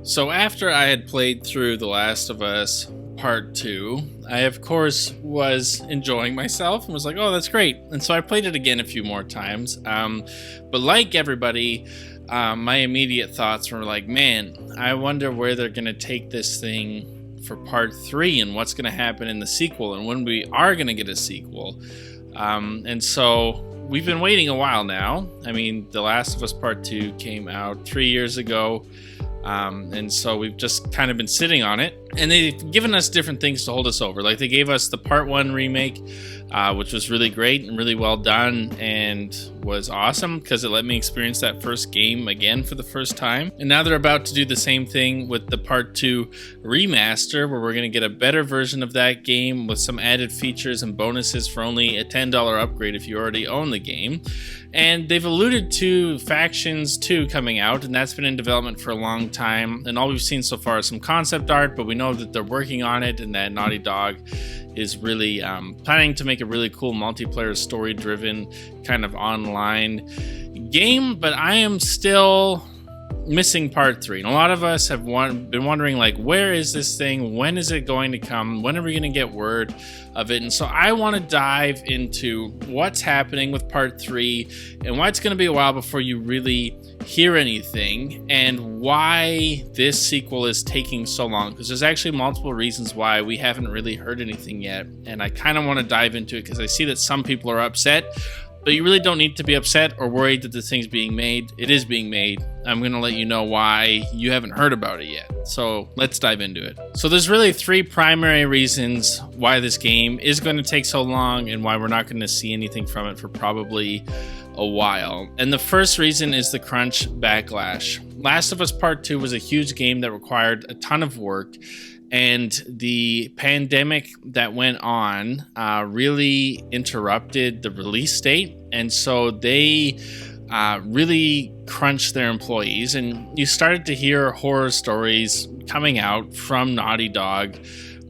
So after I had played through The Last of Us Part 2, I of course was enjoying myself and was like, oh, that's great. And so I played it again a few more times. But like everybody, my immediate thoughts were like, man, I wonder where they're going to take this thing for Part 3 and what's going to happen in the sequel and when we are going to get a sequel. And so we've been waiting a while now. I mean, The Last of Us Part 2 came out 3 years ago. And so we've just kind of been sitting on it, and they've given us different things to hold us over. Like they gave us the Part 1 remake, which was really great and really well done and was awesome because it let me experience that first game again for the first time. And now they're about to do the same thing with the Part 2 remaster, where we're going to get a better version of that game with some added features and bonuses for only a $10 upgrade if you already own the game. And they've alluded to Factions 2 coming out, and that's been in development for a long time. And all we've seen so far is some concept art, but we know that they're working on it and that Naughty Dog is really planning to make a really cool multiplayer story-driven kind of online game. But I am still missing Part 3. And a lot of us have been wondering, like, where is this thing? When is it going to come? When are we going to get word of it? And so I want to dive into what's happening with Part 3 and why it's going to be a while before you really hear anything and why this sequel is taking so long, because there's actually multiple reasons why we haven't really heard anything yet. And I kind of want to dive into it because I see that some people are upset. But you really don't need to be upset or worried that this thing's being made. It is being made. I'm going to let you know why you haven't heard about it yet. So let's dive into it. So there's really three primary reasons why this game is going to take so long and why we're not going to see anything from it for probably a while. And the first reason is the crunch backlash. Last of Us Part 2 was a huge game that required a ton of work. And the pandemic that went on really interrupted the release date. And so they really crunched their employees. And you started to hear horror stories coming out from Naughty Dog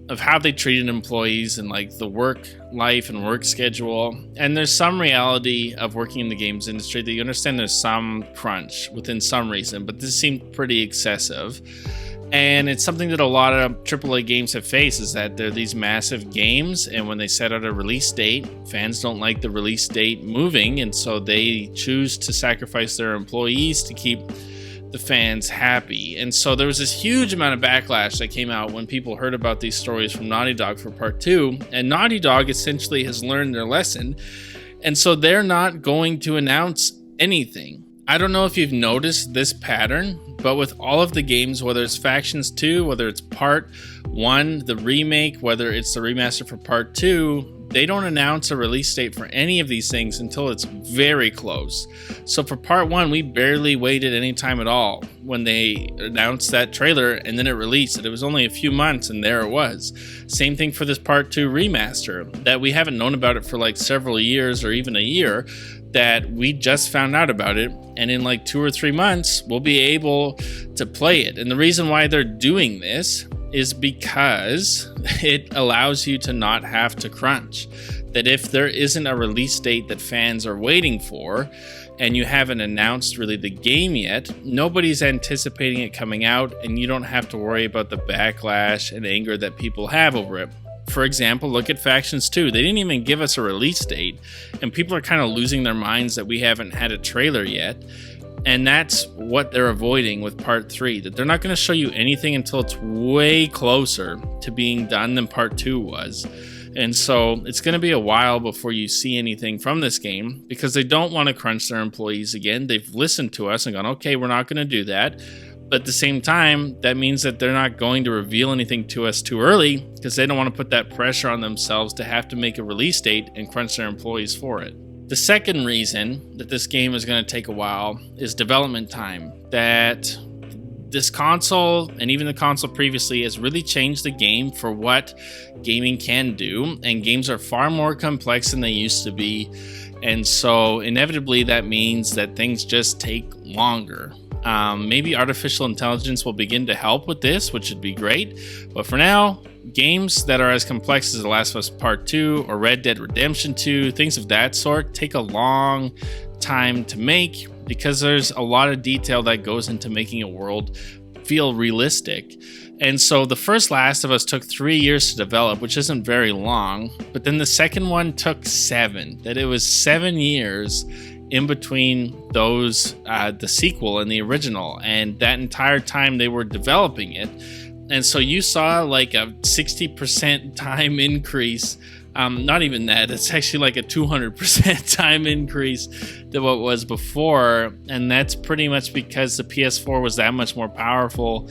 of how they treated employees and like the work life and work schedule. And there's some reality of working in the games industry that you understand there's some crunch within some reason, but this seemed pretty excessive. And it's something that a lot of AAA games have faced, is that they're these massive games, and when they set out a release date, fans don't like the release date moving, and so they choose to sacrifice their employees to keep the fans happy. And so there was this huge amount of backlash that came out when people heard about these stories from Naughty Dog for Part 2, and Naughty Dog essentially has learned their lesson, and so they're not going to announce anything. I don't know if you've noticed this pattern, but with all of the games, whether it's Factions 2, whether it's Part 1, the remake, whether it's the remaster for Part 2, they don't announce a release date for any of these things until it's very close. So for Part 1, we barely waited any time at all when they announced that trailer and then it released. It was only a few months and there it was. Same thing for this Part 2 remaster, that we haven't known about it for like several years or even a year, that we just found out about it, and in like 2 or 3 months we'll be able to play it. And the reason why they're doing this is because it allows you to not have to crunch. That if there isn't a release date that fans are waiting for and you haven't announced really the game yet, nobody's anticipating it coming out, and you don't have to worry about the backlash and anger that people have over it. For example, look at Factions 2. They didn't even give us a release date, and people are kind of losing their minds that we haven't had a trailer yet. And that's what they're avoiding with Part 3, that they're not going to show you anything until it's way closer to being done than Part 2 was. And so it's going to be a while before you see anything from this game, because they don't want to crunch their employees again. They've listened to us and gone, okay, we're not going to do that. But at the same time, that means that they're not going to reveal anything to us too early, because they don't want to put that pressure on themselves to have to make a release date and crunch their employees for it. The second reason that this game is going to take a while is development time. That this console, and even the console previously, has really changed the game for what gaming can do, and games are far more complex than they used to be. And so inevitably that means that things just take longer. Maybe artificial intelligence will begin to help with this, which would be great. But for now, games that are as complex as The Last of Us Part 2 or Red Dead Redemption 2, things of that sort, take a long time to make, because there's a lot of detail that goes into making a world feel realistic. And so the first Last of Us took 3 years to develop, which isn't very long, but then the second one took 7. That it was 7 years in between those, the sequel and the original, and that entire time they were developing it. And so you saw like a 60% time increase. Not even that, it's actually like a 200% time increase than what was before. And that's pretty much because the PS4 was that much more powerful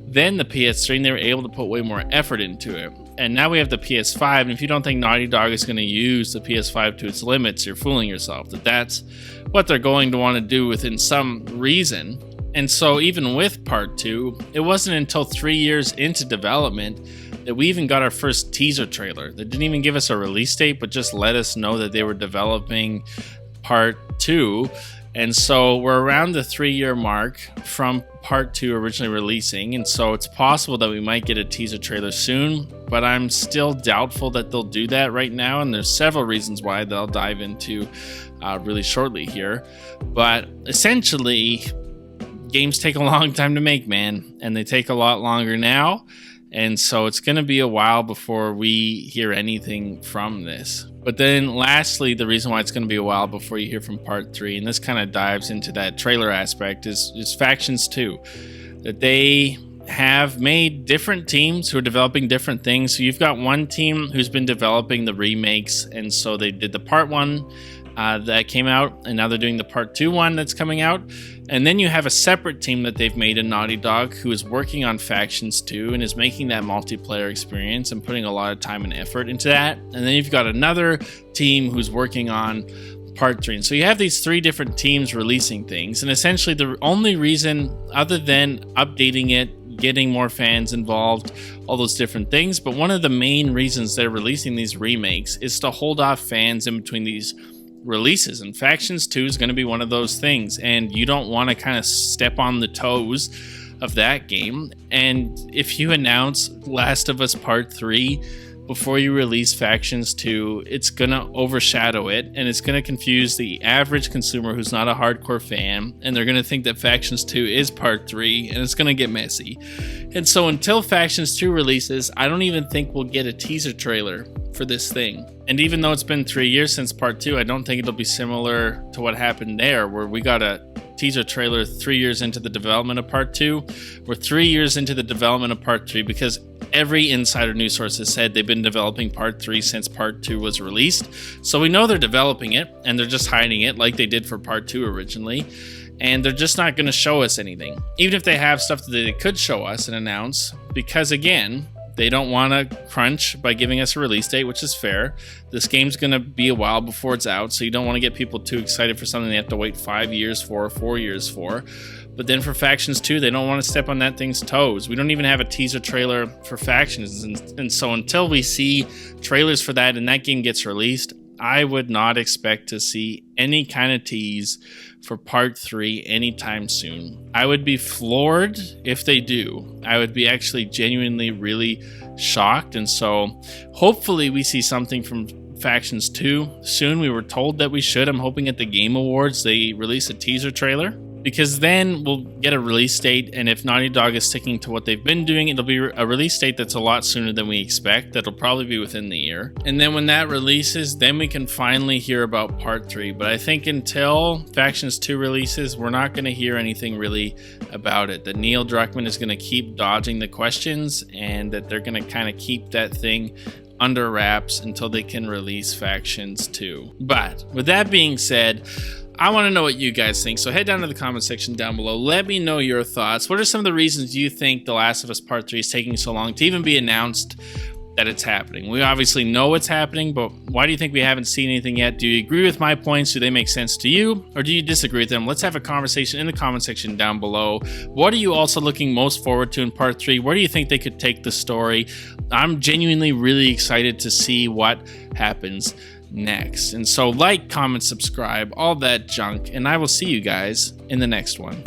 than the PS3, and they were able to put way more effort into it. And now we have the PS5, and if you don't think Naughty Dog is going to use the PS5 to its limits, you're fooling yourself. That's what they're going to want to do within some reason. And so even with Part 2, it wasn't until 3 years into development that we even got our first teaser trailer. They didn't even give us a release date, but just let us know that they were developing Part 2. And so we're around the 3-year mark from Part 2 originally releasing, and so it's possible that we might get a teaser trailer soon, but I'm still doubtful that they'll do that right now, and there's several reasons why that I'll dive into really shortly here. But essentially, games take a long time to make, man, and they take a lot longer now, and so it's going to be a while before we hear anything from this. But then lastly, the reason why it's going to be a while before you hear from Part 3, and this kind of dives into that trailer aspect, is Factions 2. That they have made different teams who are developing different things. So you've got one team who's been developing the remakes, and so they did the Part 1 that came out, and now they're doing the Part 2 one that's coming out. And then you have a separate team that they've made in Naughty Dog who is working on Factions 2 and is making that multiplayer experience and putting a lot of time and effort into that. And then you've got another team who's working on Part 3. And so you have these 3 different teams releasing things. And essentially the only reason, other than updating it, getting more fans involved, all those different things, but one of the main reasons they're releasing these remakes is to hold off fans in between these releases, and Factions 2 is going to be one of those things, and you don't want to kind of step on the toes of that game. And if you announce Last of Us Part 3 before you release Factions 2, it's going to overshadow it, and it's going to confuse the average consumer who's not a hardcore fan, and they're going to think that Factions 2 is Part 3, and it's going to get messy. And so until Factions 2 releases, I don't even think we'll get a teaser trailer for this thing. And even though it's been 3 years since Part 2, I don't think it'll be similar to what happened there, where we got a teaser trailer 3 years into the development of Part 2. We're 3 years into the development of Part 3 because every insider news source has said they've been developing Part 3 since Part 2 was released. So we know they're developing it, and they're just hiding it like they did for Part 2 originally. And they're just not going to show us anything, even if they have stuff that they could show us and announce, because again, they don't want to crunch by giving us a release date, which is fair. This game's going to be a while before it's out, so you don't want to get people too excited for something they have to wait 5 years for, 4 years for. But then for Factions 2, they don't want to step on that thing's toes. We don't even have a teaser trailer for Factions, and so until we see trailers for that and that game gets released, I would not expect to see any kind of tease for Part 3 anytime soon. I would be floored if they do. I would be actually genuinely really shocked, and so hopefully we see something from Factions 2 soon. We were told that we should. I'm hoping at the Game Awards they release a teaser trailer, because then we'll get a release date, and if Naughty Dog is sticking to what they've been doing, it'll be a release date that's a lot sooner than we expect. That'll probably be within the year. And then when that releases, then we can finally hear about Part 3. But I think until Factions 2 releases, we're not going to hear anything really about it. That Neil Druckmann is going to keep dodging the questions, and that they're going to kind of keep that thing under wraps until they can release Factions 2. But with that being said, I want to know what you guys think, so head down to the comment section down below. Let me know your thoughts. What are some of the reasons you think The Last of Us Part 3 is taking so long to even be announced that it's happening? We obviously know it's happening, but why do you think we haven't seen anything yet? Do you agree with my points? Do they make sense to you? Or do you disagree with them? Let's have a conversation in the comment section down below. What are you also looking most forward to in Part 3? Where do you think they could take the story? I'm genuinely really excited to see what happens next. And so like, comment, subscribe, all that junk, and I will see you guys in the next one.